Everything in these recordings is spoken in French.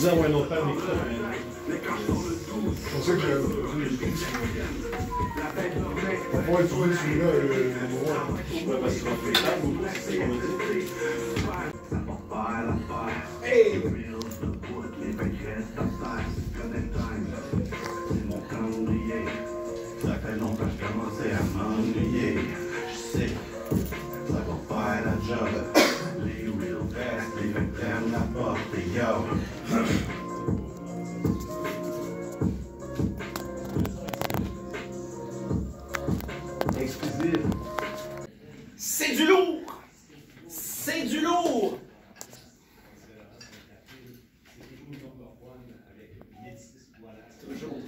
supposé avoir un autre paire de micro, mais... C'est pour ça que j'ai... On va le trouver celui-là, le numéro 1. Ouais, parce que tu vas faire les tables beaucoup, c'est ce qu'on m'a dit. Hey! Ça fait longtemps que je commençais à m'ennuyer. Je sais, ça va faire la job. Les real best, les victimes, la porte, yo. Exclusive. C'est du lourd! C'est du lourd! Toujours.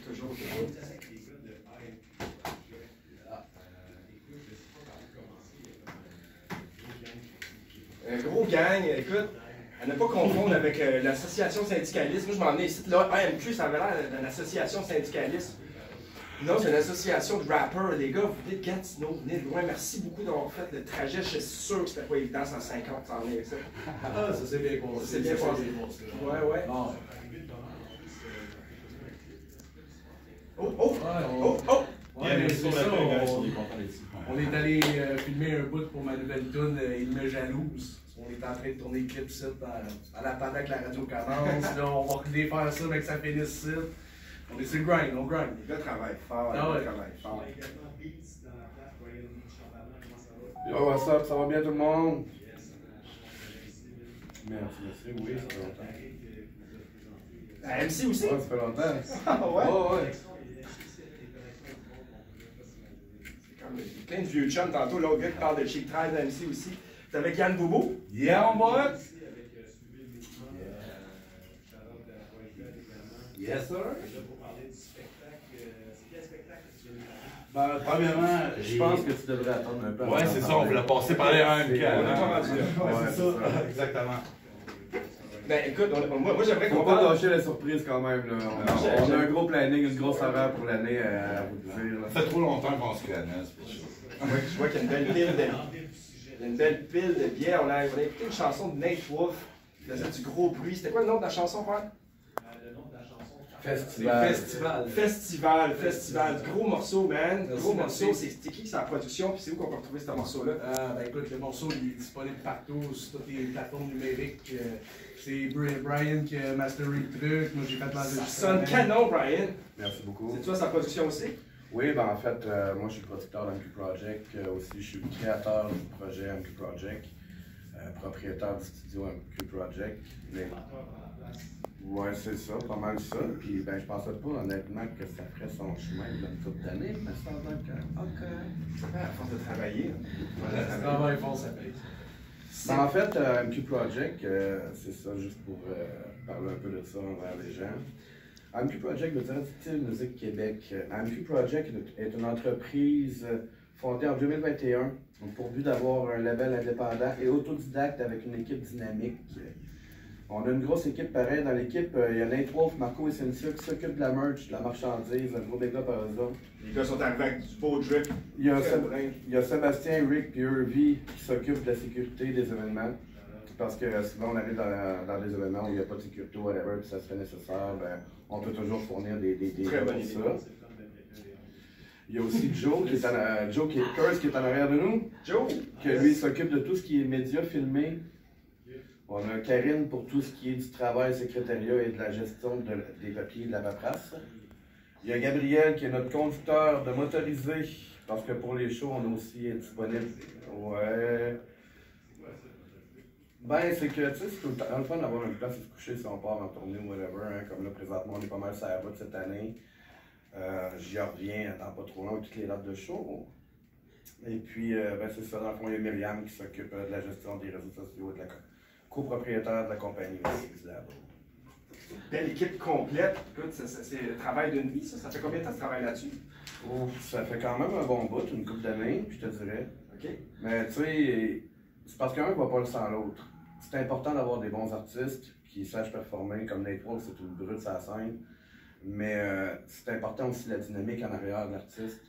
Un gros gang, écoute, à ne pas confondre avec l'association syndicaliste. Moi, je m'en venais ici, là, AMQ, ça avait l'air d'une association syndicaliste. Non, c'est une association de rappers. Les gars, vous venez de Gatineau, vous venez de loin. Merci beaucoup d'avoir fait le trajet. Je suis sûr que c'était pas évident, 150, t'en es avec ça. Ah, ça c'est bien passé. C'est bien passé. Ouais. Ah. Oh! Ouais, mais c'est ça, On on est allé filmer un bout pour ma nouvelle tune Il me jalouse. On est en train de tourner le clip site en attendant que la radio commence. Là, on va faire ça avec sa finisse site. On est sur le grind, on grind. Les gars travaillent fort, Ah ouais. les gars travaillent fort. Yo, what's up? Ça va bien tout le monde? Merci, oui, ça fait longtemps. MC aussi? Ouais, ça fait longtemps. Ah ouais? Ouais. Comme plein de vieux chums tantôt, l'autre gars qui parle de Chic 13 MC aussi. C'est avec Yann Bobo? Yeah, on boy! Yes, sir. Ben, premièrement, je pense que tu devrais attendre un peu. Ouais, c'est ça, on voulait passer par les On RMK. est pas rendu là. Ouais, c'est ça. Exactement. Ben écoute, moi j'aimerais Faut qu'on pas parle. lâcher la surprise quand même. Là. On a un gros planning, une grosse horaire pour l'année à vous dire. Là. Ça fait trop longtemps qu'on se connaît, c'est pour ça. Je vois qu'il y a une belle pile de. Il y a une belle pile de bières. On a écouté une chanson de Nate Wolf qui faisait du gros bruit. C'était quoi le nom de la chanson, Juan? Festival. Gros morceau, man. Gros morceau. C'était qui sa production? Puis c'est où qu'on peut retrouver ce morceau-là? Ben écoute, le morceau il est disponible partout sur toutes les plateformes numériques. C'est Brian qui a masteré le truc. Moi j'ai fait l'enregistrement. Ça sonne canon, Brian. Merci beaucoup. C'est toi sa production aussi? Oui, ben en fait, moi je suis producteur d'MQ Project. Aussi, je suis créateur du projet MQ Project. Propriétaire du studio MQ Project. Ouais, c'est ça, pas mal ça. Puis ben, je pensais pas honnêtement que ça ferait son chemin d'une couple d'années, mais ça va être OK. À force de travailler. Le travail fort, ça paye. Ben, en fait, MQ Project, c'est ça, juste pour parler un peu de ça envers les gens. MQ Project veut dire Style Musique Québec. MQ Project est une entreprise fondée en 2021 pour but d'avoir un label indépendant et autodidacte avec une équipe dynamique. On a une grosse équipe pareille. Dans l'équipe, il y a Nate Wolf, Marco et Cynthia qui s'occupent de la merch, de la marchandise, un gros dégât par eux autres. Les gars sont arrivés avec du beau drip. Il y a Sébastien, Rick et Irvie qui s'occupent de la sécurité des événements. Parce que souvent on arrive dans des événements où il n'y a pas de sécurité ou whatever, puis ça se fait nécessaire, ben, on peut toujours fournir des Très bonne pour idée. ça. Il y a aussi Joe qui est Curse qui est en arrière de nous. Joe! Que lui s'occupe de tout ce qui est médias filmés. On a Karine pour tout ce qui est du travail, secrétariat et de la gestion des papiers et de la paperasse. Il y a Gabriel qui est notre conducteur de motorisé, parce que pour les shows, on est aussi disponible. Ouais. Ben, c'est que, tu sais, c'est tout le temps le fun d'avoir une place à se coucher si on part en tournée ou whatever. Hein. Comme là, présentement, on est pas mal sur la route cette année. J'y reviens dans pas trop long, toutes les dates de show. Et puis, ben, c'est ça, dans le fond, il y a Myriam qui s'occupe de la gestion des réseaux sociaux et de la copropriétaire de la compagnie aussi. Belle équipe complète. Écoute, c'est le travail d'une vie, ça. Ça fait combien de temps que tu travailles là-dessus? Oh, ça fait quand même un bon bout, une couple d'années, je te dirais. OK. Mais tu sais, c'est parce qu'un ne va pas le sans l'autre. C'est important d'avoir des bons artistes qui sachent performer, comme Nate Wolf, c'est une brute sur la scène. Mais c'est important aussi la dynamique en arrière de l'artiste.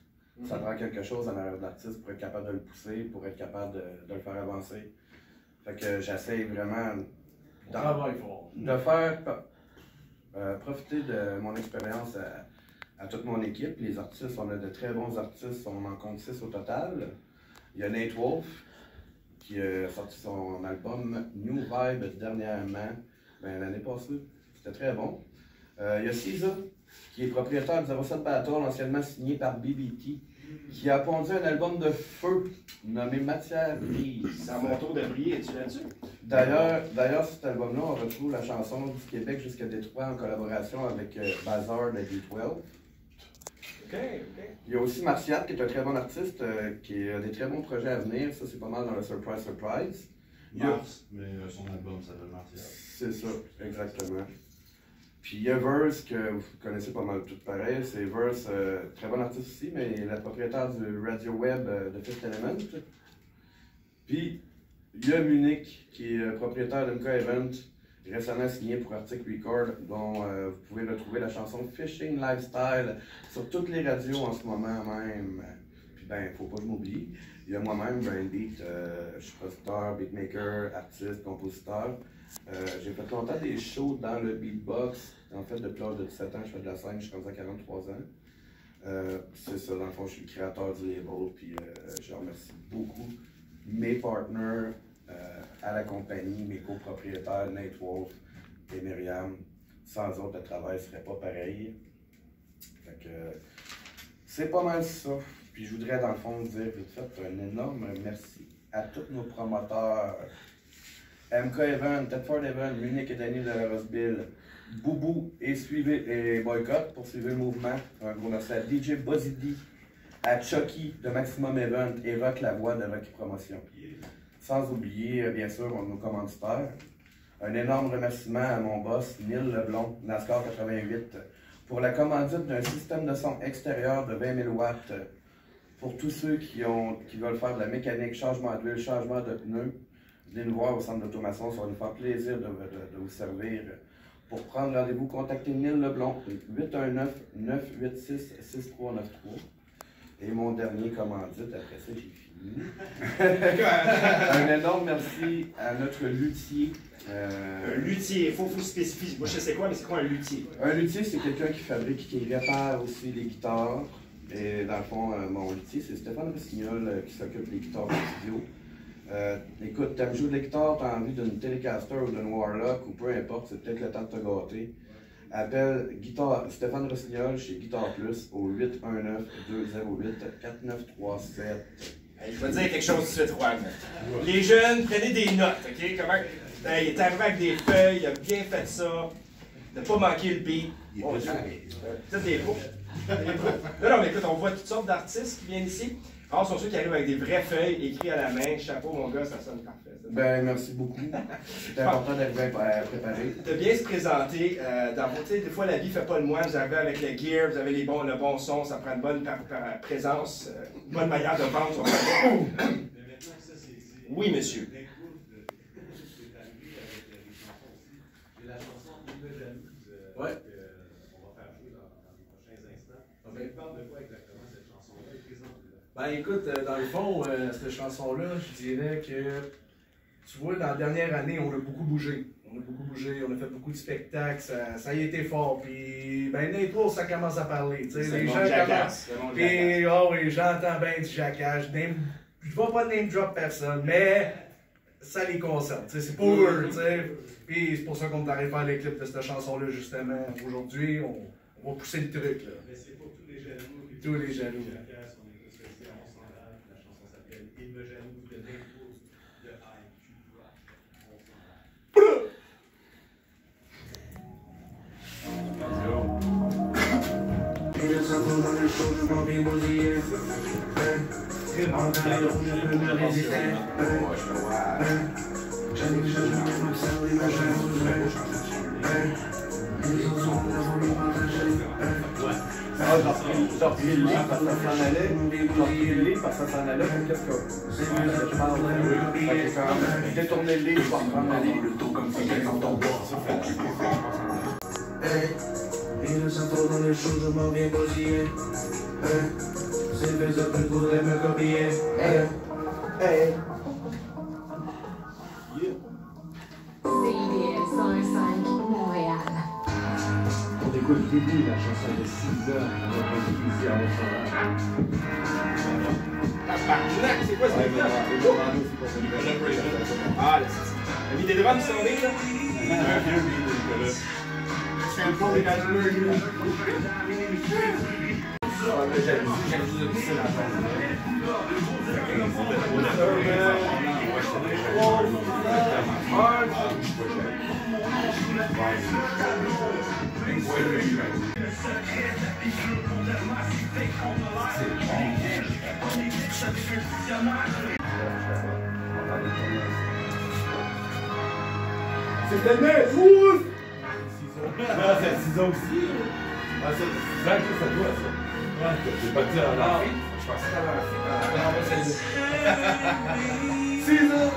Ça prend quelque chose en arrière de l'artiste pour être capable de le pousser, pour être capable de le faire avancer. Fait que j'essaie vraiment Travail fort. de faire. profiter de mon expérience à toute mon équipe. Les artistes, on a de très bons artistes, on en compte 6 au total. Il y a Nate Wolf, qui a sorti son album New Vibe dernièrement, l'année passée. C'était très bon. Il y a Caesar, qui est propriétaire de 07 Battle, anciennement signé par BBT, qui a pondu un album de feu nommé Matière Grise. C'est à mon tour de briller, es-tu là-dessus? D'ailleurs, sur cet album-là, on retrouve la chanson du Québec jusqu'à Détroit en collaboration avec Bazar de D12. Ok. Il y a aussi Martial, qui est un très bon artiste, qui a des très bons projets à venir. Ça, c'est pas mal dans le Surprise Surprise. Mars, mais son album s'appelle Martial. C'est ça, exactement. Puis il y a Verse, que vous connaissez pas mal tout pareil. C'est Verse, très bon artiste aussi, mais il est le propriétaire du Radio Web de Fifth Element. Puis il y a Munich, qui est propriétaire d'MK Event, récemment signé pour Arctic Record, dont vous pouvez retrouver la chanson Fishing Lifestyle sur toutes les radios en ce moment même. Puis faut pas que je m'oublie. Il y a moi-même, Brian Beat, je suis producteur, beatmaker, artiste, compositeur. J'ai fait longtemps des shows dans le beatbox. En fait, depuis l'âge de 17 ans, je fais de la scène, je suis rendu à 43 ans. C'est ça, dans le fond, je suis le créateur du label, puis je remercie beaucoup mes partners à la compagnie, mes copropriétaires, Nate Wolf et Myriam. Sans eux, le travail ne serait pas pareil. Fait que c'est pas mal ça. Puis je voudrais, dans le fond, dire vite fait un énorme merci à tous nos promoteurs. MK Event, Tedford Event, Munich et Danny de la Roseville, Boubou et Boycott pour suivre le mouvement. Un gros merci à DJ Bozidi, à Chucky de Maximum Event et Rock La Voix de Rocky Promotion. Sans oublier, bien sûr, nos commanditaires. Un énorme remerciement à mon boss, Neil Leblond, NASCAR 88, pour la commandite d'un système de son extérieur de 20 000 watts. Pour tous ceux qui veulent faire de la mécanique, changement d'huile, changement de pneus, venez nous voir au centre d'automaçon, ça va nous faire plaisir de vous servir. Pour prendre rendez-vous, contactez Neil Leblond, 819-986-6393. Et mon dernier commandite, après ça, j'ai fini. Un énorme merci à notre luthier. Un luthier, il faut spécifier. Moi, je sais quoi, mais c'est quoi un luthier? Un luthier, c'est quelqu'un qui fabrique, qui répare aussi les guitares. Et dans le fond, mon luthier, c'est Stéphane Rossignol qui s'occupe des guitares de studio. Écoute, t'aimes jouer de la guitare, t'as envie d'une Telecaster ou d'une Warlock ou peu importe, c'est peut-être le temps de te gâter. Appelle Stéphane Rossignol chez Guitar Plus au 819-208-4937. Je vais te dire quelque chose tout de suite, Juan. Les jeunes, prenez des notes, ok? Comment... il est arrivé avec des feuilles, il a bien fait ça. Il n'a pas manqué le beat. C'est des pros. Non, mais écoute, on voit toutes sortes d'artistes qui viennent ici. Alors, ce sont ceux qui arrivent avec des vraies feuilles écrites à la main. Chapeau, mon gars, ça sonne parfait. Merci beaucoup. C'est important d'arriver à préparer. De bien se présenter. Des fois, la vie ne fait pas le moine. Vous arrivez avec le gear, vous avez le bon son, ça prend une bonne présence, une bonne manière de vendre. Oui, monsieur. Ouais. On va faire jouer dans les prochains instants. Elle parle de quoi exactement cette chanson-là? Ben écoute, dans le fond, cette chanson-là, je dirais que, tu vois, dans la dernière année, on a beaucoup bougé. On a fait beaucoup de spectacles, ça y a été fort. Puis, ben Nate Wolf, ça commence à parler. Tu sais, les gens commencent. Puis, oh oui, j'entends bien du jackass. Je vais pas name drop personne, mais ça les concerne. C'est pour eux, tu sais. Puis c'est pour ça qu'on est arrivé à faire les clips de cette chanson-là, justement. Aujourd'hui, on va pousser le truc, là. Mais c'est pour tous les jaloux. Tous les jaloux. Jackass, on est tous restés à 11 standards. La chanson s'appelle Il me jaloux de Nate Wolf de IQ Rock. 11 J'ai repris le livre parce que ça s'en allait. J'ai repris le livre parce que ça s'en allait. Qu'est-ce que je parle? J'ai détourné le livre pour reprendre le livre. Le tout comme ça, j'ai dans ton bois. Il ne s'en faut dans les choses, je m'en viens bousiller. C'est les autres qui voudraient me copier. CIBL 105 Montréal. début de la chanson de 6 heures qu'on va produire ici à Montréal. Tabarnak, c'est quoi ce truc-là? Ah, là, t'as mis des drums sur les là? C'est un peu des C'est tellement ouf! C'est 6 ans aussi. Ah, c'est 6 ans que ça doit, ça. Ouais, j'ai pas dit à la fin. Je pensais que t'avais un 6 ans!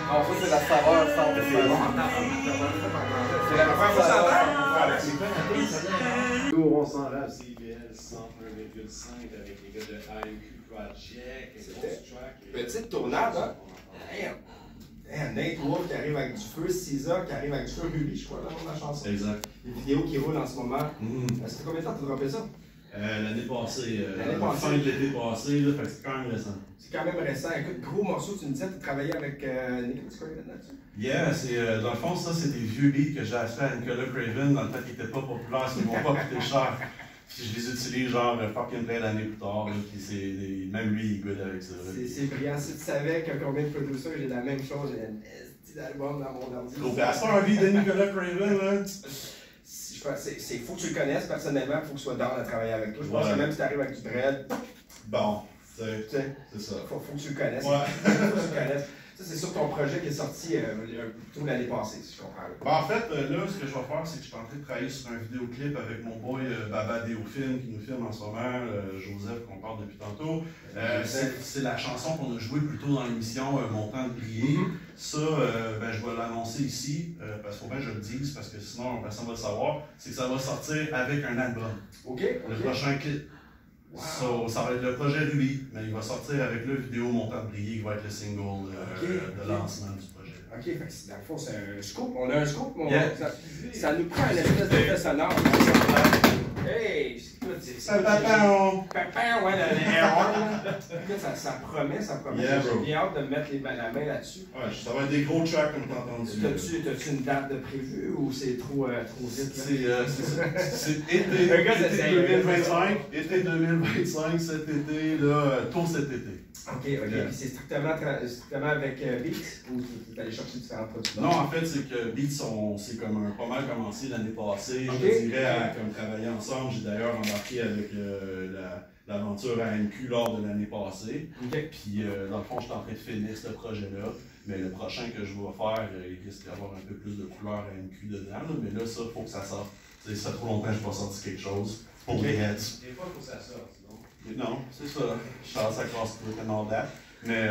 Alors ça, c'est la saveur sans C'est la première Nous, on s'en rêve. CBL 101,5 avec les gars de IMQ Project. Petite tournade, hein? Nate Wolf qui arrive avec du feu, Caesar qui arrive avec du feu, Ruby, je crois, là, dans la chanson. Exact. Les vidéos qui roulent en ce moment. Ça fait combien de temps que tu as droppé ça? L'année passée, L'année passée. fin de l'été passé, là, fait que c'est quand même récent. C'est quand même récent. Écoute, gros morceau, tu me disais, tu travaillais avec Nicolas Craven là-dessus? Yeah, dans le fond, ça, c'est des vieux beats que j'ai achetés à Nicolas Craven dans le temps qu'il n'était pas populaire, ils m'ont pas coûté cher. Puis je les utilise genre fucking plein d'années plus tard, là, puis même lui, il est good avec ça. C'est brillant. Si tu savais que combien de producers, j'ai la même chose, j'ai un petit album dans mon ordi. Donc, à ça, un beat de Nicolas Craven, là. Faut que tu le connaisses personnellement, il faut que tu sois down à travailler avec toi. Je pense que même si tu arrives avec du bread, Bon, tu sais, c'est ça. faut que tu le connaisses. Ouais. Faut que tu le connaisses. Ça, c'est sur ton projet qui est sorti plutôt l'année passée, si je comprends. Bon, en fait, là, ce que je vais faire, c'est que je suis en train de travailler sur un vidéoclip avec mon boy Baba Déofilm qui nous filme en ce moment, Joseph, qu'on parle depuis tantôt. C'est la chanson qu'on a jouée plus tôt dans l'émission, Mon temps de briller. Ça, je vais l'annoncer ici, parce qu'il faut bien que je le dise, parce que sinon personne va le savoir. C'est que ça va sortir avec un album. OK. Le prochain clip. So, ça va être le projet Ruby, mais il va sortir avec le vidéo Mon temps de briller qui va être le single de lancement du projet. OK, fait que dans le fond, c'est un scoop. On a un scoop, mais Yeah. ça nous prend un espèce d'effet sonore. Hey, c'est Papin! Papin, ouais, l'erreur. Ça promet. Yeah, bro. J'ai bien hâte de mettre la main là-dessus. Ouais, ça va être des gros tracks comme t'as entendu. T'as-tu une date de prévue ou c'est trop vite? C'est été 2025. Été 2025, cet été, là, tôt cet été. OK. Puis c'est strictement avec Beats ou tu es allé chercher différents produits? Non, en fait, c'est que Beats, c'est comme pas mal commencé l'année passée. Ok. Je dirais à comme travailler ensemble. J'ai d'ailleurs embarqué avec l'aventure AMQ lors de l'année passée. OK. Puis, dans le fond, je suis en train de finir ce projet-là. Mais le prochain que je vais faire, il risque d'avoir un peu plus de couleur AMQ dedans. Là. Mais là, ça, il faut que ça sorte. Ça fait trop longtemps que je n'ai pas sorti quelque chose. Pour les heads. Des fois, il faut que ça sorte, sinon. Non, c'est ça. Je pense que ça casse tout le temps date. Mais,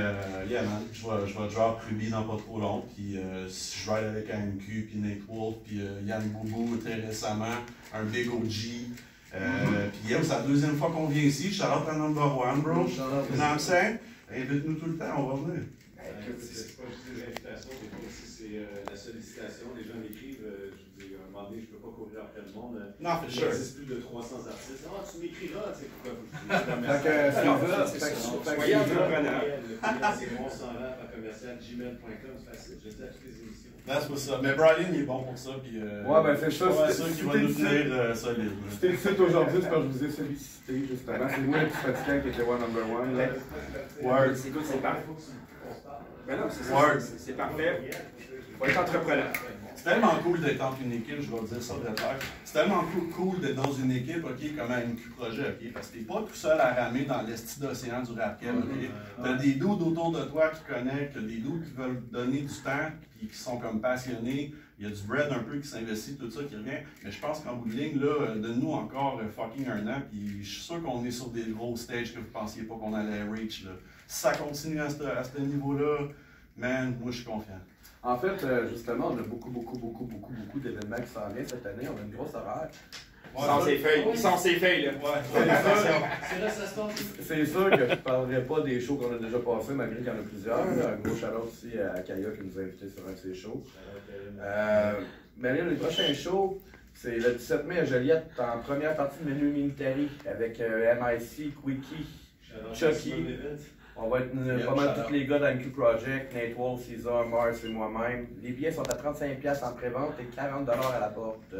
yeah, man, je vais drop Ruby dans pas trop long. Puis, je ride avec AMQ, puis Nate Wolf, puis Yann Boubou très récemment, un big OG. Puis, yeah, c'est la deuxième fois qu'on vient ici. Shout out à number one, bro. You know what I'm saying? Invite-nous tout le temps, on va venir. C'est pas juste des invitations, des fois aussi c'est la sollicitation. Les gens m'écrivent, je dis à un moment donné, je ne peux pas courir après le monde. Non, for Il sure. existe plus de 300 artistes. Ah, tu m'écriras, tu sais pourquoi. Soyez entrepreneur. C'est monsanrap@commercial@gmail.com, c'est facile. Je dis à toutes les émissions. That's what's up. Mais Brian, il est bon pour ça. Puis, Ouais, ben c'est ça. c'est ça qui va nous tenir solide. Si t'es ici aujourd'hui, c'est parce que je vous ai sollicité justement. C'est moi qui fatiguant qui était one number one. Là. Word. Écoute, c'est parfait. Ben non, c'est ça. C'est parfait. Faut être entrepreneur. C'est tellement cool d'être dans une équipe, je vais dire ça de terre. C'est tellement cool d'être dans une équipe, ok, comme un MQ Projet, ok, parce que t'es pas tout seul à ramer dans l'esti d'océan du rap game, ok. T'as des dudes autour de toi qui connectent, t'as des dudes qui veulent donner du temps, puis qui sont comme passionnés. Il y a du bread un peu qui s'investit, tout ça qui revient. Mais je pense qu'en bout de ligne, là, donne-nous encore fucking un an, puis je suis sûr qu'on est sur des gros stages que vous pensiez pas qu'on allait reach, là. Si ça continue à ce niveau-là, man, moi je suis confiant. En fait, justement, on a beaucoup d'événements qui s'en viennent cette année. On a une grosse horaire. Il sent ses feuilles, là. C'est sûr que je ne parlerai pas des shows qu'on a déjà passés, malgré qu'il y en a plusieurs. Un gros shout-out aussi à Kaya qui nous a invités sur un de ses shows. Mais là, les prochains shows, C'est le 17 mai à Joliette, en première partie de Menu Military, avec MIC, Quickie, Chucky. On va être pas mal tous les gars d'MQ Project, Nate Wolf, César, Mars et moi-même. Les billets sont à 35$ en pré-vente et 40$ à la porte.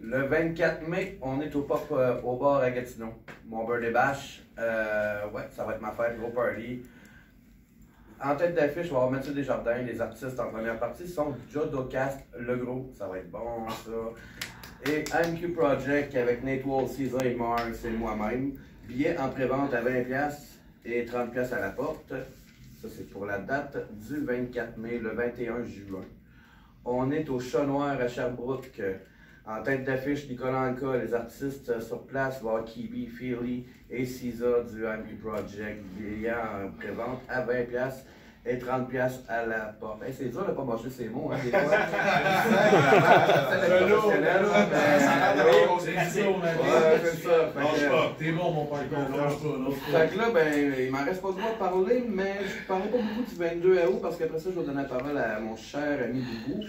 Le 24 mai, on est au Pop au bar à Gatineau. Mon birthday bash. Ouais, ça va être ma fête, gros party. En tête d'affiche, on va avoir Mathieu Desjardins. Les artistes en première partie sont Jodocast, Le Gros, ça va être bon ça. Et MQ Project avec Nate Wolf, César et Mars et moi-même. Billets en pré-vente à 20$ et 30$ à la porte. Ça, c'est pour la date du 24 mai, le 21 juin. On est au Chat Noir à Sherbrooke. En tête d'affiche, Nicolas Anka, les artistes sur place, va avoir Kibi, Philly et Cisa du MQ Project. Billets en pré-vente à 20$ et 30$ à la porte. Hey, c'est dur de ne pas mâcher ses mots, hein, des fois. T'es bon, mon père. Fait que là, ben, il m'en reste pas le droit de parler, mais je ne parlerai pas beaucoup du 22 août parce qu'après ça, je vais donner la parole à mon cher ami Boubou.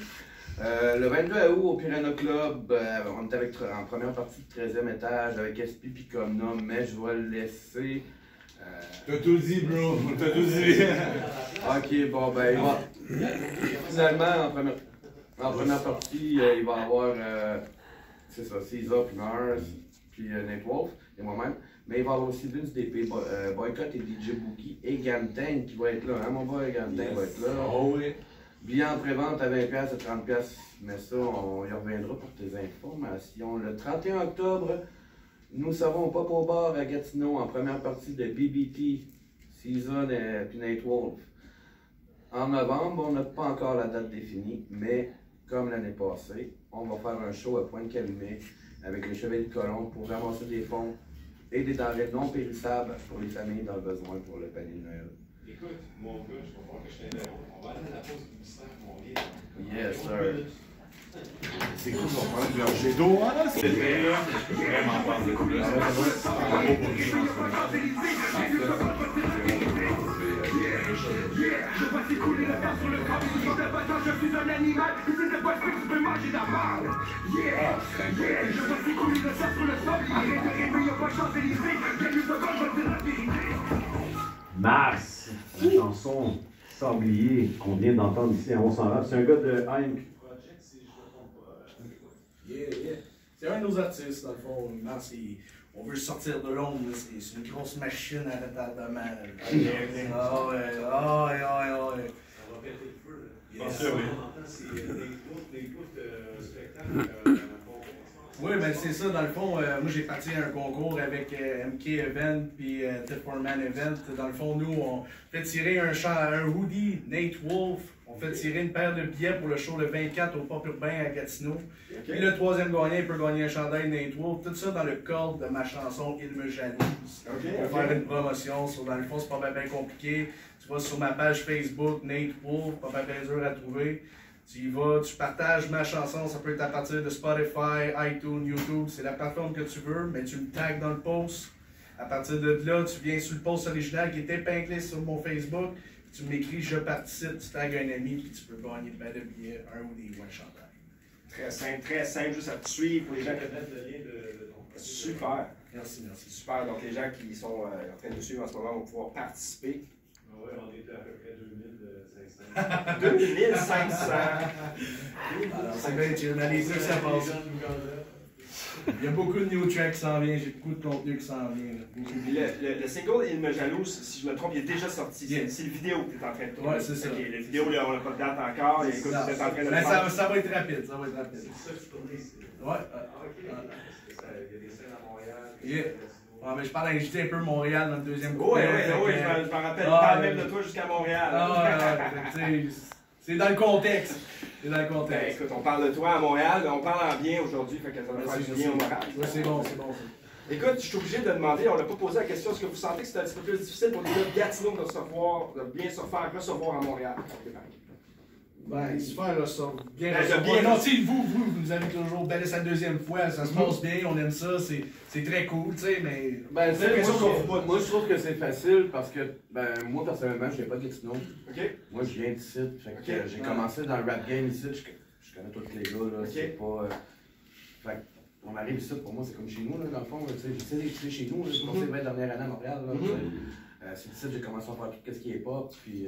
Le 22 août au Piranha Club, on était en première partie de 13e étage avec SP puis Comna, mais je vais le laisser. T'as tout dit, bro. T'as tout dit. Ok, bon, ben, il va. Finalement, en première partie, il va y avoir, c'est ça, César puis Mars, puis Nate Wolf et moi-même. Mais il va y avoir aussi Vince DP, Boycott et DJ Bookie et Ganteng qui va être là. Hein, mon boy Ganteng va être là. Oh oui. Billets en pré-vente à 20$ et 30$, mais ça, on y reviendra pour tes informations. Le 31 octobre, nous serons au Pop au bar à Gatineau en première partie de BBT, Season et Nate Wolf. En novembre, on n'a pas encore la date définie, mais comme l'année passée, on va faire un show à Pointe-Calumet avec les Chevaliers de Colomb pour ramasser des fonds et des denrées non périssables pour les familles dans le besoin pour le panier de Noël. Écoute, mon gars, je vais voir que je t'interromps. On va aller à la pause publicitaire, mon gars. Yes, sir. C'est cool, on va prendre un jet d'eau, hein? C'est vraiment pas de couleur. Je vois s'écouler la barre sur le corps. Dans ta bataille, je suis un animal. Ici, c'est pas que tu peux manger de la marde. Yeah, yeah. Je vois s'écouler le sang sur le sol. Arrête de rêver, y'a pas de Champs-Élysées. Quelques secondes, je vais te dire la vérité. Mars, la chanson Sablier qu'on vient d'entendre ici à On s'en rap. C'est un gars de AMQ. Yeah. C'est un de nos artistes, dans le fond. Mars, on veut sortir de l'ombre. C'est une grosse machine à retardement. Ça va péter le feu. Bien sûr, oui. On entend, c'est des groupes de spectacles. Oui, ben c'est ça, dans le fond, moi j'ai parti à un concours avec MK Event puis Ted Foreman Event. Dans le fond, nous, on fait tirer un hoodie, Nate Wolf. On fait tirer une paire de billets pour le show le 24 au Pop Urbain à Gatineau. Puis le troisième gagnant, il peut gagner un chandail Nate Wolf. Tout ça dans le cadre de ma chanson Il me jalouse. On va faire une promotion. Dans le fond, c'est pas bien compliqué. Tu vas sur ma page Facebook, Nate Wolf, pas bien dur à trouver. Tu y vas, tu partages ma chanson, ça peut être à partir de Spotify, iTunes, YouTube, c'est la plateforme que tu veux, mais tu me tags dans le post. À partir de là, tu viens sur le post original qui est épinglé sur mon Facebook, tu m'écris « Je participe », tu tags un ami, puis tu peux gagner plein de billets, un ou des ou un chandail. Très simple, juste à te suivre pour les gens Je vais mettre le lien de ton profil. Super. Merci. Super. Donc, les gens qui sont en train de nous suivre en ce moment vont pouvoir participer. Oui, on est à peu près 2500. 2500. Alors, c'est bien, tu analyses ça, ça passe. Il y a beaucoup de new tracks qui s'en viennent, j'ai beaucoup de contenu qui s'en vient. Le single Il me jalouse, si je me trompe, il est déjà sorti. Yeah. C'est le vidéo que tu es en train de tourner. Ouais, c'est ça. Okay, le vidéo, là, on n'a pas de date encore. Et écoute, tu es en train de le Mais faire. ça va être rapide, ça va être rapide. C'est ça que tu tournais ici. Ouais. Il y a des scènes à Montréal. Yeah. Ouais, mais je parle d'agiter un peu Montréal dans le deuxième Oui, couplet. je m'en rappelle. Je parle même de toi jusqu'à Montréal. C'est dans le contexte. C'est dans le Ben, contexte. écoute, on parle de toi à Montréal, on parle en bien aujourd'hui, fait que ça va faire du bien au moral. Oui, c'est bon. Écoute, je suis obligé de demander, on l'a pas posé la question, est-ce que vous sentez que c'est un petit peu plus difficile pour les gars de Gatineau de bien se faire recevoir à Montréal? Ben, se faire bien Ben, recevoir. bien Non, tu sais, vous avez toujours belle sa deuxième fois, ça se passe bien, on aime ça, c'est très cool, tu sais, mais. Ben, C'est quelque chose qu'on moi, je trouve que c'est facile parce que, ben, moi, personnellement, je viens pas de Gatineau. OK? Moi, je viens d'ici. Fait que Ok. j'ai commencé dans le rap game ici. Je connais tous les gars, là. Ok. C'est pas. Fait on arrive ici, pour moi, c'est comme chez nous, là, dans le fond. J'essaie d'étudier chez nous. J'ai passé les 20 dernières années à Montréal. C'est ici que j'ai commencé à faire tout ce qui est pop. Puis,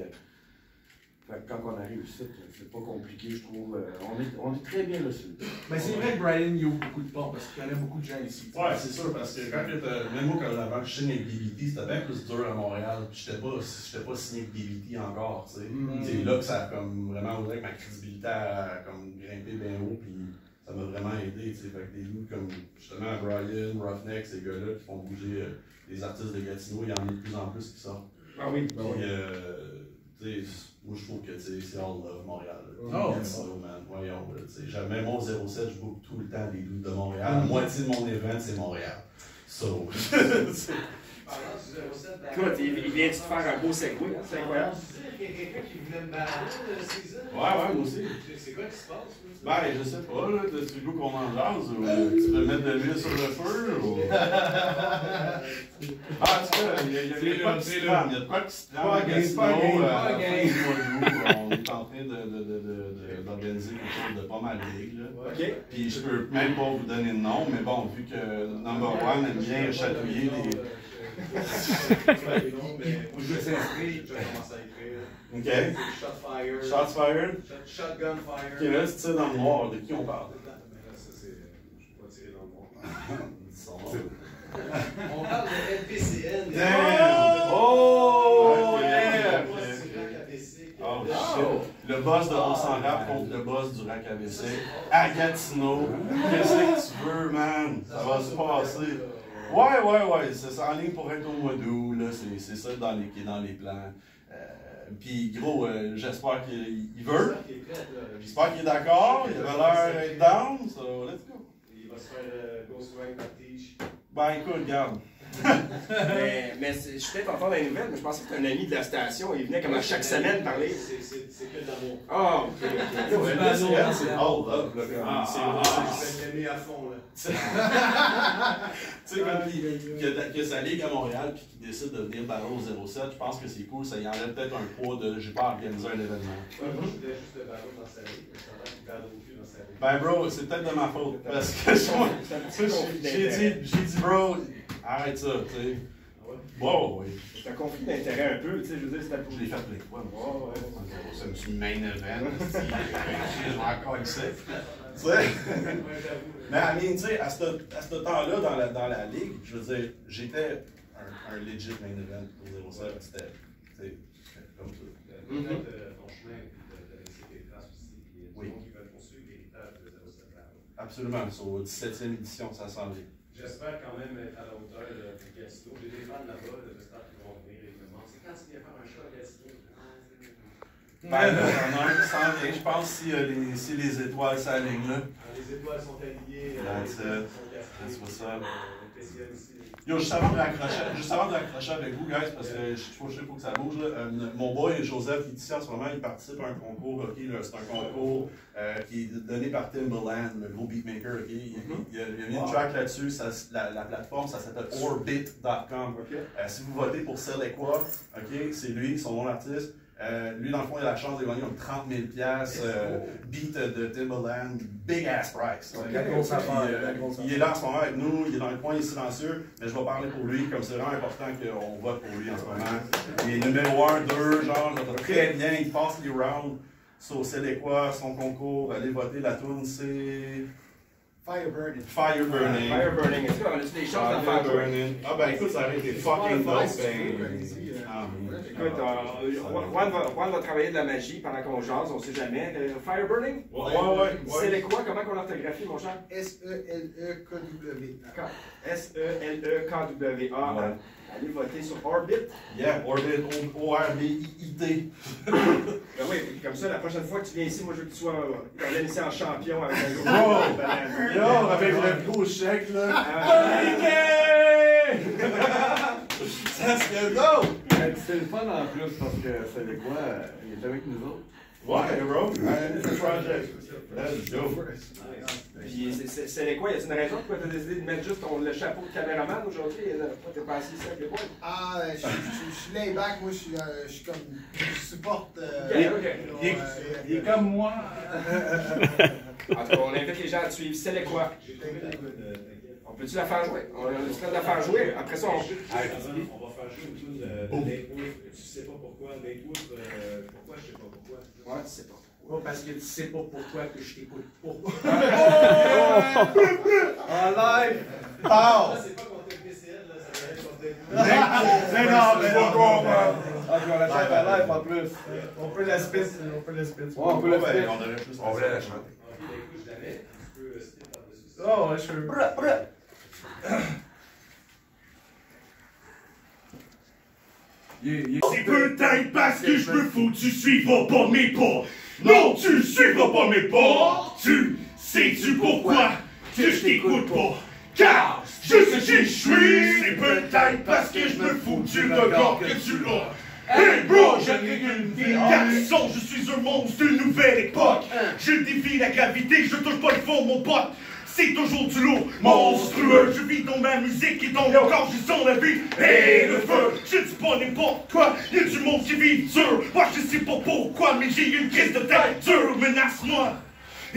quand on arrive ici, c'est pas compliqué, je trouve. On est très bien reçus. Mais c'est vrai que Brian, il ouvre beaucoup de portes parce qu'il connaît beaucoup de gens ici. Ouais, c'est sûr, parce que même moi, avant que je signe avec BBT, c'était bien plus dur à Montréal. Puis j'étais pas signé avec BBT encore, tu sais. C'est là que ça a comme vraiment ouvert ma crédibilité à comme grimper bien haut. Puis ça m'a vraiment aidé, tu sais. Fait que des loups comme justement Brian, Roughneck, ces gars-là qui font bouger les artistes de Gatineau, il y en a de plus en plus qui sortent. Ah oui, Puis, tu sais, moi je trouve que c'est all love Montréal. Oh, Gatineau, man. Voyons, jamais mon 07, je book tout le temps des loups de Montréal. La moitié de mon event, c'est Montréal. So, écoute, il vient de te faire un beau segway, hein, c'est incroyable. Il y a quelqu'un qui venait me balader, César. Ouais, moi aussi. C'est quoi qui se passe? Ben, je sais pas, là, tu veux qu'on en jase ou tu veux mettre de l'huile sur le feu ou. Ah, en tout cas, il y a de quoi qui se trame. Il y a de quoi qui se trame. On est en train d'organiser quelque chose de pas mal big, là. OK. Puis je peux même pas vous donner de nom, mais bon, vu que Number One aime bien chatouiller les. Je vais s'inscrire, je vais commencer à écrire. OK. Shot fire. Shots fired. Shotgun fire. OK, là, c'est ça dans le noir. De qui on parle? Ça, c'est. Je peux pas tirer dans le noir. On parle de LPCN. Damn! Oh! Yeah! Oh, shit. Le boss de On s'en rap contre le boss du Rack ABC. À Gatineau. Qu'est-ce que tu veux, man? Ça va se passer. Ouais. C'est ça en ligne pour être au mois d'août. C'est ça qui est dans les plans. Puis gros, j'espère qu'il veut. J'espère qu'il est d'accord. Il avait l'air d'être down. So let's go. Il va se faire ghostwrite par Teach. Ben écoute, regarde. mais je suis peut-être encore dans les nouvelles, mais je pensais que c'était un ami de la station. Il venait comme à chaque semaine parler. C'est que de l'amour. Ah, ok. C'est all love. C'est l'aimer à fond, là. Tu sais, quand que sa ligue à Montréal puis qu'il décide de venir battre au 07, je pense que c'est cool. Ça y enlève peut-être un poids de j'ai pas organisé un événement. Moi, je voulais juste le ballon dans sa ligue, mais ça va qu'il battle au cul dans sa ligue. Ben, bro, c'est peut-être de ma faute. Parce que j'ai dit, bro, arrête ça, tu sais. Wow, oui. C'est un conflit d'intérêt un peu, tu sais, je veux dire, c'était pour. Je l'ai fait plein de fois, moi. C'est un petit main event. Je vais encore ici. Tu sais? Mais, I mean, tu sais, à ce temps-là, dans la ligue, je veux dire, j'étais un legit main event pour 07. C'était comme ça. Peut-être ton chemin de laisser tes traces aussi. Il y a des gens qui veulent poursuivre l'héritage de 07 Battle. Absolument. C'est au 17e édition, ça s'en vient. J'espère quand même être à la hauteur de Gatineau. J'ai des fans là-bas, j'espère qu'ils vont venir et ils me demandent c'est quand tu viens faire un show à Gatineau? Ben, il y en a un qui s'en vient. Je pense si les étoiles s'alignent là. Les étoiles sont alignées. C'est pas ça. Yo, juste avant de raccrocher avec vous, guys, parce que je sais faut que ça bouge. Là. Mon boy Joseph, ici en ce moment, il participe à un concours. Okay, c'est un concours qui est donné par Timbaland, le gros beatmaker. Okay? Il y a mis une track là-dessus. La plateforme, ça s'appelle orbit.com. Si vous votez pour Selequa, okay, c'est lui, son nom d'artiste. Lui, dans le fond, il a la chance de gagner comme 30 000 beat de Timbaland, big ass price. Il est là en ce moment avec nous, il est dans le coin, il est silencieux, mais je vais parler pour lui, comme c'est vraiment important qu'on vote pour lui en ce moment. Il est numéro 1, 2, genre, très bien, il passe les rounds. So, c'est quoi son concours? Allez voter, la tune c'est. Fire Burning. Fire Burning. Est-ce qu'on a-tu des choses à faire? Ah ben écoute, ça aurait été fucking dope. Écoute, Juan va travailler de la magie pendant qu'on jase, on sait jamais. Fire Burning? Ouais. C'est quoi? Comment qu'on orthographie, mon cher? S-E-L-E-K-W. S-E-L-E-K-W-A. Allez voter sur Orbit. Yeah, Orbit, O-R-B-I-T. Ben oui, comme ça, la prochaine fois que tu viens ici, moi je veux que tu sois organisé en champion avec un gros. Yo, avec le gros chèque là. Ça serait dope! C'est le fun en plus parce que c'est quoi, il est avec nous autres. Ouais, bro. It's a project. Let's go. Puis c'est quoi? Y a-t-il une raison pourquoi tu as décidé de mettre juste le chapeau de caméraman aujourd'hui? Pourquoi t'es pas assis ici avec les poils? Ah, je suis layback, moi je suis comme. Je supporte. Il est comme moi. En tout cas, on invite les gens à te suivre. C'est quoi? On peut-tu la faire jouer? On est la faire jouer. Après ça, on va faire jouer une tune d'Lakewood. Tu sais pas pourquoi. Lakewood, pourquoi je sais pas pourquoi. Ouais, tu sais pas. Pas parce que tu sais pas pourquoi que je t'écoute pas. En live! Pow! Ça, c'est pas contre le PCL, là, ça va être contre Mais non, mais non, ah, je vais la chanter en live en plus. On peut la spit, on peut la spit. Ouais, on peut la spit. On voulait la chanter. Ok, écoute, je l'avais. Tu peux skip par-dessus ça. Oh, ouais, je peux. C'est peut-être parce que je me fous, tu suivras pas mes pas. Non, tu suivras pas mes pas. Tu sais-tu pourquoi que je t'écoute pas? Car je sais qui je suis. C'est peut-être parce que je me fous du regard que tu as. Hey bro, je n'ai qu'une vie. Garçon, je suis un monstre d'une nouvelle époque. Je défie la gravité, je touche pas le fond, mon pote. C'est toujours du lourd, monstrueux. Je vis dans ma musique et dans mon corps, je sens la vie et le feu. Je dis pas n'importe quoi, y'a du monde qui vit dur. Moi je sais pas pourquoi, mais j'ai une crise de tête dure. Menace-moi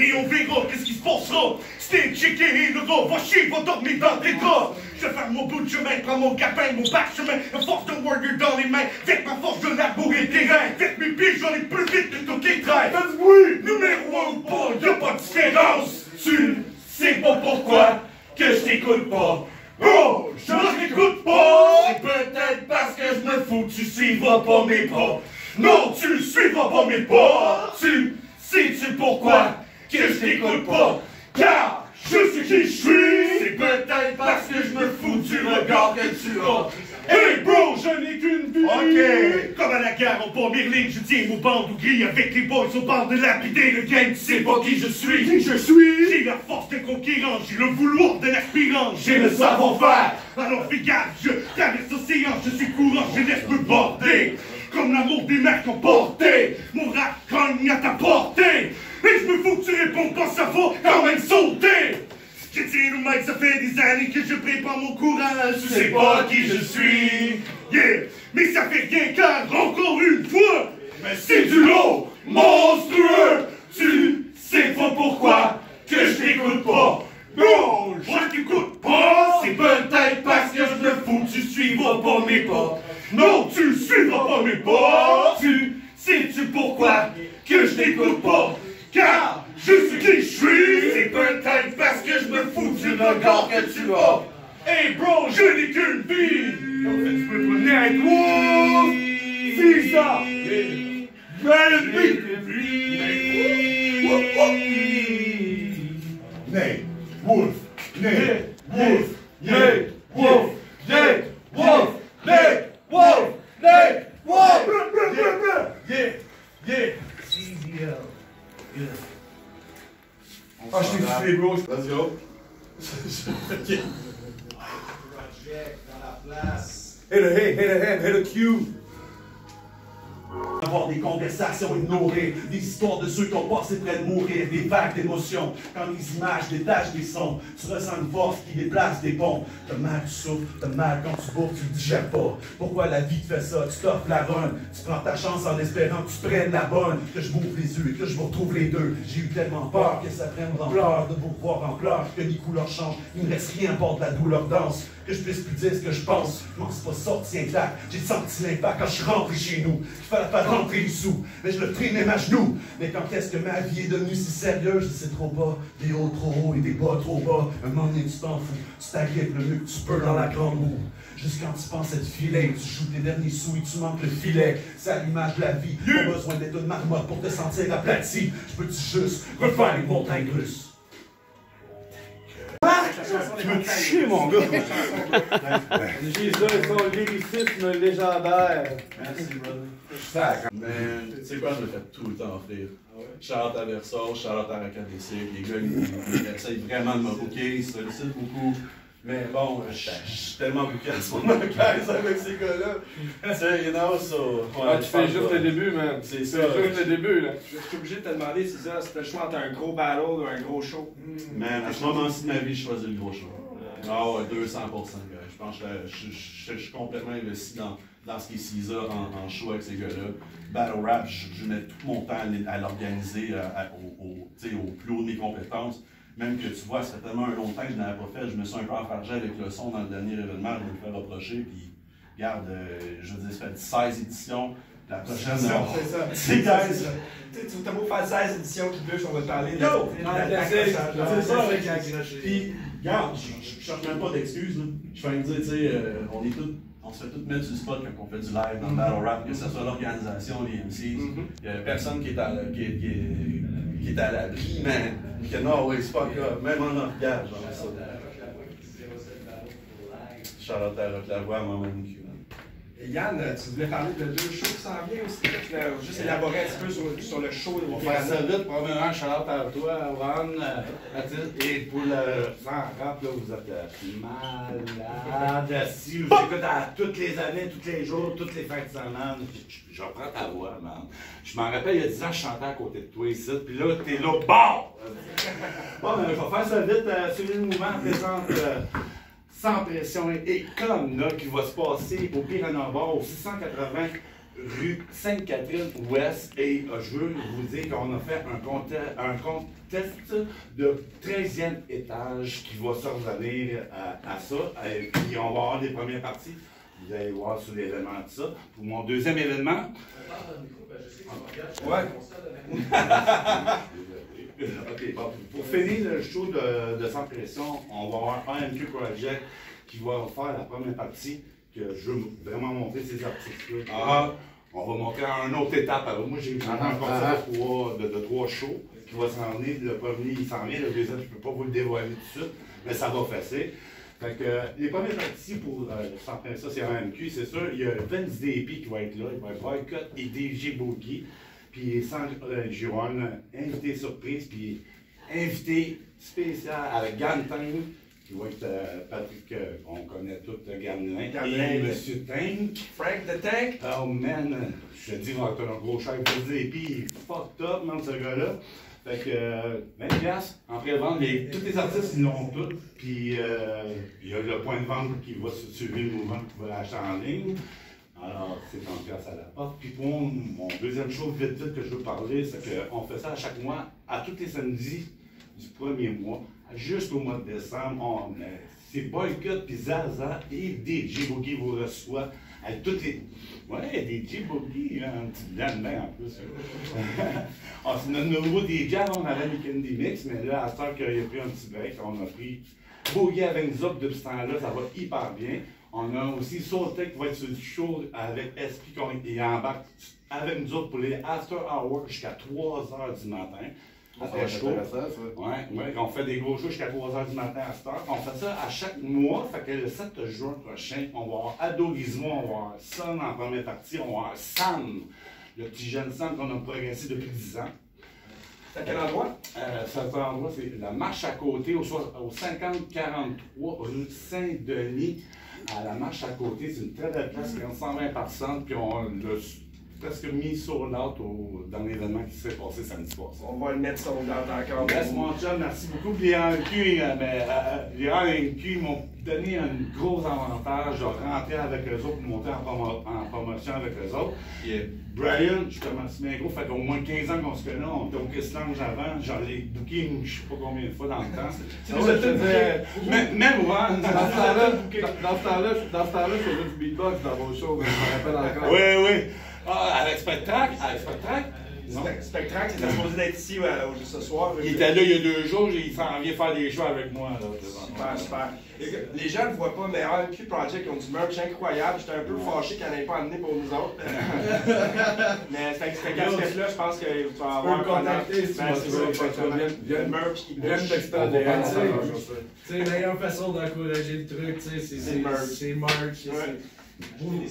et on verra qu'est-ce qui se passera. Stick, checké et le rat, va chier, va dormir dans tes draps. Je vais faire mon bout de chemin, prends mon capin, mon parchemin, un force de warrior dans les mains. Avec ma force de labourer le terrain, avec mes pieds, j'en ai plus vite que toutes les traits. Oui, numéro 1 ou pas, y'a pas de différence. Tu sais pas pourquoi que je t'écoute pas. Oh, je t'écoute pas. C'est peut-être parce que je me fous, tu suivras pas mes pas. Non, tu suivras pas mes pas. Tu sais-tu pourquoi que je t'écoute pas? Car je sais qui je suis. C'est peut-être parce que je me fous du regard que tu as. Hey bro, je n'ai qu'une vie. Ok. Comme à la gare en première ligne, je tiens mon bandeau gris avec les boys au bord de lapider le game. Tu sais pas qui je suis. Qui je suis? J'ai la force d'un conquérant, j'ai le vouloir d'un aspirant, j'ai le savoir-faire. Alors fais gaffe, je traverse l'océan, je suis courant, je laisse me border. Comme l'amour des mères qui ont porté, mon rap cogne à ta portée. Et je me fous que tu réponds pas, ça va quand même sauter. Je tiens le mic, ça fait des années que je prépare mon courage. Tu sais pas qui je suis, yeah. Mais ça fait rien car, encore une fois, mais c'est du lot monstrueux. Tu sais pas pourquoi que je t'écoute pas. Non, je t'écoute pas. C'est peut-être parce que je me fous, tu suivras pas mes pas. Non, tu suivras pas mes pas. Tu sais-tu pourquoi que je t'écoute pas? Car je sais qui je suis. C'est peut-être parce que je me fous du regard que tu as. Hey bro, je n'ai qu'une vie. En fait, tu peux pas Nightwolf. C'est ça. Nightwolf. Nightwolf. Nightwolf. Nightwolf. Nightwolf. Nightwolf. Yeah. Yeah. CDL. Ah, je t'ai tué, bro. Let's go. Project dans la place. Hit a hit, hit a head, hit a cue. Avoir des conversations et de nourrir des histoires de ceux qui ont passé près de mourir, des vagues d'émotions. Quand les images détachent des sons, tu ressens une force qui déplace des ponts. T'as mal, tu souffres, t'as mal quand tu bouffes, tu le digères pas. Pourquoi la vie te fait ça? Tu t'offres la run, tu prends ta chance en espérant que tu prennes la bonne. Que je m'ouvre les yeux et que je vous retrouve les deux. J'ai eu tellement peur que ça prenne d'ampleur, de vous voir en pleurs, que les couleurs changent. Il me reste rien à part de la douleur danse. Que je puisse plus dire ce que je pense. Je m'en suis pas sorti intact. J'ai senti l'impact quand je suis rentré chez nous. Il fallait pas rentrer les sous, mais je le traînais à genoux. Mais quand est-ce que ma vie est devenue si sérieuse? Je sais trop bas, des hauts trop hauts et des bas trop bas. Un moment donné, tu t'en fous. Tu t'agrippes le mieux que tu peux dans la grande roue. Juste quand tu penses être filé, tu joues tes derniers sous et tu manques le filet. C'est à l'image de la vie. Pas besoin d'être une marmotte pour te sentir aplati. Je peux-tu juste refaire les montagnes russes? Tu me toucher, mon gars! Jesus, son lyricisme légendaire. Merci, brother. Man, tu sais quoi, je me fais tout le temps offrir. Shout-out à Verso, shout-out à RACADC. Les gars, ils essayent vraiment de me booker, ils se sollicitent beaucoup. Mais bon, je suis tellement booké à ce moment avec ces gars-là. Tu sais, you know, so. Ouais, tu fais juste le début, man. C'est ça. C'est juste le début, là. Je suis obligé de te demander si ça, c'était le choix entre un gros battle ou un gros show. Man, à ce moment-ci de ma vie, je choisis le gros show. Ah ouais, 200%, gars. Je pense que je suis complètement investi dans dans ce qui est CISA en show avec ces gars-là. Battle rap, je mets tout mon temps à l'organiser au plus haut de mes compétences. Même que tu vois, ça fait tellement un long temps que je n'avais pas fait, je me suis un peu enfargé avec le son dans le dernier événement, je me le fais reprocher, puis regarde, je veux dire, ça fait 16 éditions, la prochaine... C'est ça. C'est guys! Tu t'as beau faire 16 éditions qui bûchent, on va te parler de... Yo! C'est ça avec l'accroché. Puis, regarde, je cherche même pas d'excuses, là. Je fais me dire, tu sais, on se fait tout mettre sur le spot quand on fait du live dans le battle rap, que ce soit l'organisation, les MCs. Il y a personne qui est à l'abri, mais que non, oui, c'est pas grave, même en orgage, genre ça. Charlotte à la voix, moi, même. Et Yann, tu voulais parler de 2 shows qui s'en viennent aussi. Tu voulais juste élaborer un petit peu sur le show. On va faire ça vite. Premièrement, Charlotte à toi, Ron, Mathilde. Et pour le sans rap, là, vous êtes malade. Si vous écoutez toutes les années, tous les jours, toutes les fins de semaine, je reprends ta voix, man. Je m'en rappelle, il y a 10 ans, je chantais à côté de toi ici, puis là, t'es là, bon! Bon, ben, je vais faire ça vite. Celui le mouvement présente. Sans pression et comme là, qui va se passer au Piranha-Bar, au 680 rue Sainte-Catherine-Ouest. Et je veux vous dire qu'on a fait un contest de 13e étage qui va se revenir à ça. Et puis on va avoir des premières parties. Vous allez voir sur l'événement de ça. Pour mon deuxième événement. Ouais. OK, bon, pour finir le show de Sans Pression, on va avoir un MQ Project qui va faire la première partie que je veux vraiment montrer ces artistes-là. On va montrer une autre étape. Alors, moi, j'ai un concept de 3 shows qui va s'en venir. Le premier, il s'en vient. Le deuxième, je ne peux pas vous le dévoiler tout de suite, mais ça va passer. Fait que les premières parties pour Sans Pression, c'est un MQ, c'est sûr. Il y a Vince DP qui va être là. Il va être Boycott et DJ Boogie. Puis Sandra Giron, invité surprise, puis invité spécial avec Gantin, qui va être Patrick, qu'on connaît tous, Gamelin, et Monsieur Tank. Frank the Tank. Oh man, je te dis, on a un gros chef de dire, et puis il est fucked up, man, ce gars-là. Fait que 20$ en pré-vente, tous les artistes, ils l'ont tous. Puis il y a le point de vente qui va suivre le mouvement, qui va l'acheter en ligne. Alors, c'est 30$ à la porte. Puis pour mon deuxième show vite que je veux parler, c'est qu'on fait ça à chaque mois, à tous les samedis du premier mois, jusqu'au mois de décembre. C'est Boycott, puis Zaza et DJ Boogie vous reçoit avec toutes les... Ouais, DJ Boogie, hein, un petit blanc en plus. C'est notre nouveau DJ, on avait les Candy Mix, mais là, à ce temps qu'il a pris un petit break, on a pris Boogie avec nous autres depuis ce temps-là, ça va hyper bien. On a aussi Soultech qui va être sur le show avec SP qui embarque avec nous autres pour les After Hours jusqu'à 3h du matin. Après chaud. Ouais, on fait des gros shows jusqu'à 3h du matin à cette heure. On fait ça à chaque mois. Fait que le 7 juin prochain, on va avoir Ado Gizmo, on va avoir Son en première partie, on va avoir Sam, le petit jeune Sam qu'on a progressé depuis 10 ans. C'est à quel endroit? Cet endroit, c'est la marche à côté, au 5043 rue Saint-Denis. À la marche à côté, c'est une très belle place, 120 personnes, puis on l'a presque mis sur l'autre dans l'événement qui s'est passé samedi passé. On va le mettre sur l'autre encore. Merci mon chum, merci beaucoup. Les ANQ m'ont donné un gros avantage de rentrer avec eux autres, monter en promotion avec eux autres. Brian, je commence bien gros, fait qu'au moins 15 ans qu'on se connaît, on était au Christlange avant, j'en ai booké je sais pas combien de fois dans le temps. Même Ron, dans ce temps-là, je faisais du beatbox dans vos shows, je me rappelle encore. Oui. Avec Spectrac? Spectrac, il était supposé d'être ici ce soir. Il était là il y a 2 jours, il s'en vient faire des shows avec moi. Là, super. Les gens ne le voient pas, mais AMQ Project, ils ont du merch incroyable. J'étais un peu fâché qu'ils n'en aient pas amené pour nous autres. Mais cette casquette-là, je pense que tu vas avoir un contact. Viens le merch qui bouge. C'est la meilleure façon d'encourager le truc, c'est merch.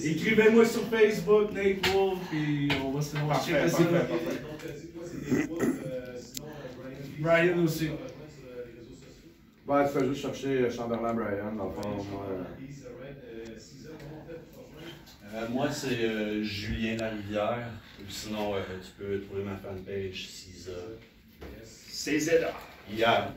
Écrivez-moi sur Facebook, Nate Wolf, puis on va se faire ça. Brian aussi. Ouais, tu fais juste chercher Chamberlain Brian, dans le fond. Moi, c'est Julien Larivière. Ou sinon, tu peux trouver ma fanpage CISA. CISA. Yeah.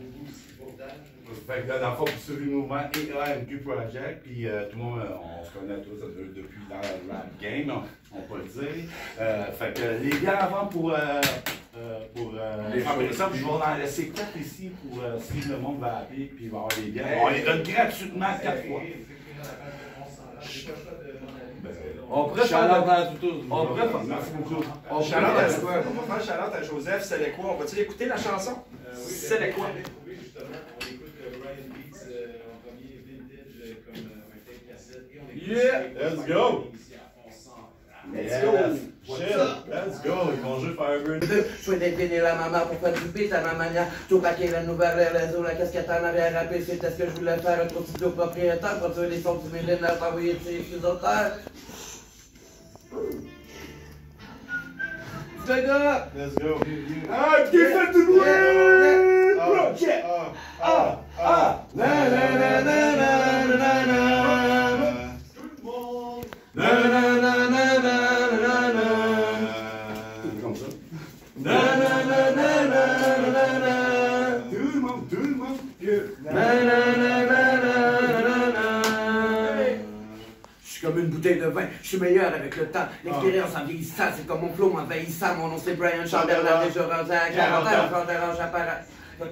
Fait que dans le fond, sur le mouvement AMQ Project, puis tout le monde, on se connaît tous depuis dans le rap game, on peut le dire. Fait que les gars avant pour les ça, je vais en laisser 4 ici pour si le monde va appeler, puis il va y avoir les gars. On les donne gratuitement 4 fois. On pourrait faire on pourrait faire. Merci beaucoup. On va faire Charlotte à Joseph, c'est les quoi? On va-tu l'écouter la chanson? C'est les quoi? Yeah! Let's go! Let's go! Shit! Let's go! Ils vont jouer Firebird. Je souhaite incliner la maman pour faire du beat à ma manière. Tout baquer la nouvelle les réseaux, la casquette en arrière rapide, c'était ce que je voulais faire. Un trop studio propriétaire, produire des sons du millénaire, t'envoyer chez les autres terres. Let's go! Ah, qui fait du bruit! Project! Na na na na na na na. Na na na na na na. Comme ça. Na na na na na na. Tout le monde. Na na na na na na. Je suis comme une bouteille de vin, je suis meilleur avec le temps. L'expérience en vieillissant, c'est comme mon flow m'envahissant. Mon nom c'est Brian Chamberlain, déjà rendu à 40 ans, encore dérange appareil.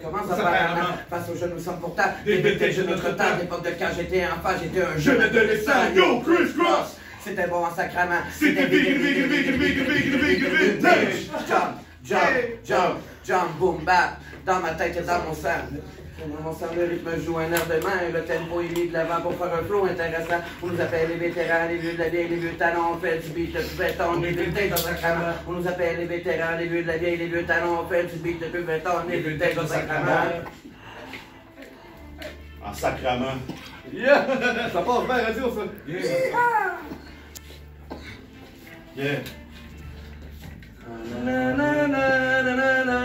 Commence apparemment, face aux jeunes nous sommes pourtant des vintage de notre temps, l'époque de quand j'étais enfant, j'étais un jeune adolescent, yo Chris Cross! C'était bon en sacrament, c'était jump, boom bap, dans ma tête et dans mon sang. Dans mon sang, le rythme joue un air de main, et le tempo est mis de l'avant pour faire un flow intéressant. On nous appelle les vétérans, les vieux de la vieille, les vieux talons, on fait du beat, le plus béton, on est vintage dans sacrament. On nous appelle les vétérans, les vieux de la vieille, les vieux talons, on fait du beat, le plus béton, on est vintage dans sacrament. En sacrament. Yeah! Ça passe bien radio, ça. Yeah! Na na na na na na.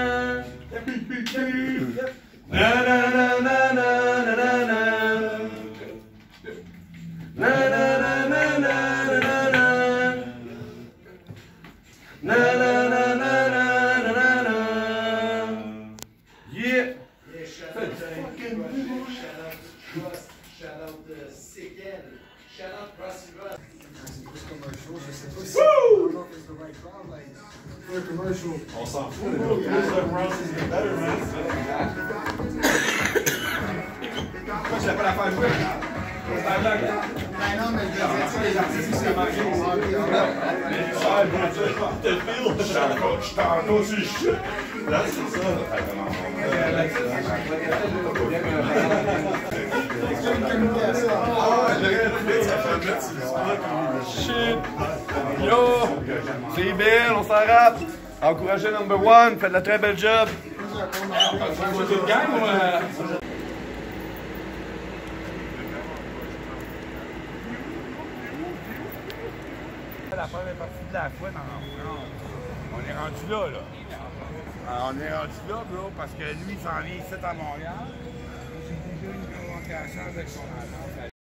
Na na na na na na na na. Na na na na na na na. Na na na na na na na. Yeah. Shout out Sequel. Shout out Crossy Ross. On s'en fout, le plus de Ross is the better, man. Moi, je l'ai pas la faire jouer. C'est la blague. Non, mais je veux dire, les artistes, c'est marqué. Je t'en aussi shit. Là, c'est ça. Shit! Yo! C'est belle, on s'en rappe! Encouragez number one, faites de la très belle job! Toute gang ou La première partie de la fois, on est rendu là. On est rendu là, bro, parce que lui, il s'en vient ici à Montréal. J'ai déjà une convocation avec son agence.